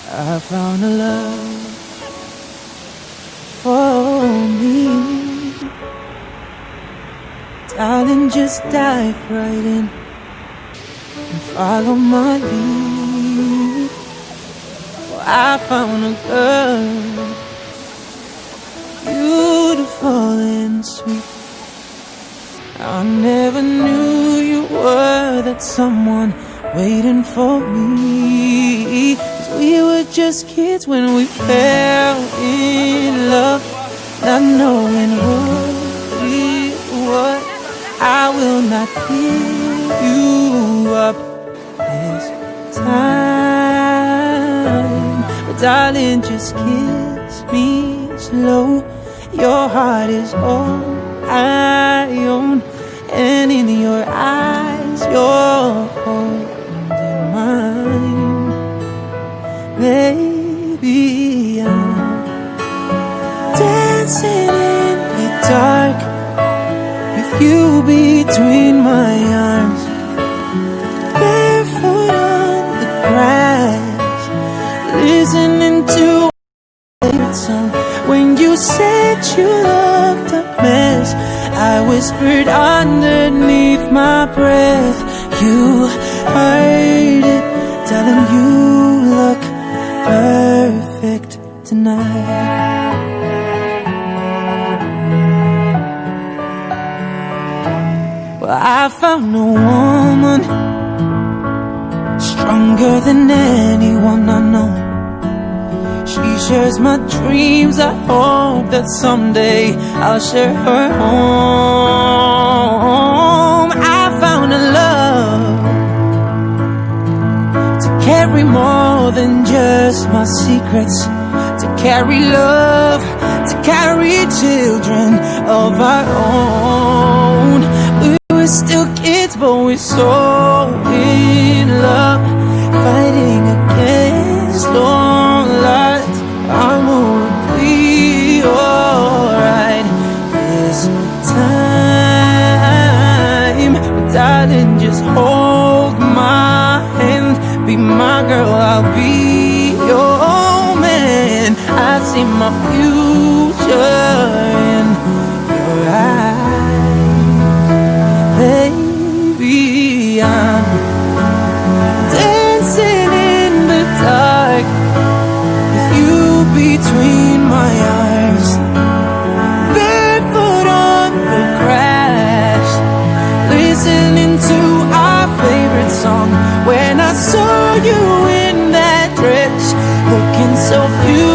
I found a love for me. Darling, just dive right in and follow my lead. Well, I found a girl, beautiful and sweet. I never knew you were that someone waiting for me. 'Cause we were just kids when we fell in love, not knowing what we were. I will not give you up this time, but darling, just kiss me slow. Your heart is all I own, and in your eyes you're holding mine. Baby, I'm dancing in the dark with you between my arms, barefoot on the grass, listening to a favorite song. When you said you looked a mess, I whispered underneath my breath. You heard it, telling you look perfect tonight. Well, I found a woman stronger than anyone I know. She shares my dreams. I hope that someday I'll share her home. I found a love to carry more than just my secrets, to carry love, to carry children of our own. We were still kids, but we're so in love, fighting against all odds. I'm gonna be alright this time. But darling, just hold my hand, be my girl, I'll be your man. I see my future in your eyes. Baby, I'm dancing in the dark with you between my arms, barefoot on the grass, listening to our favorite song. When I saw you in that dress, looking so beautiful,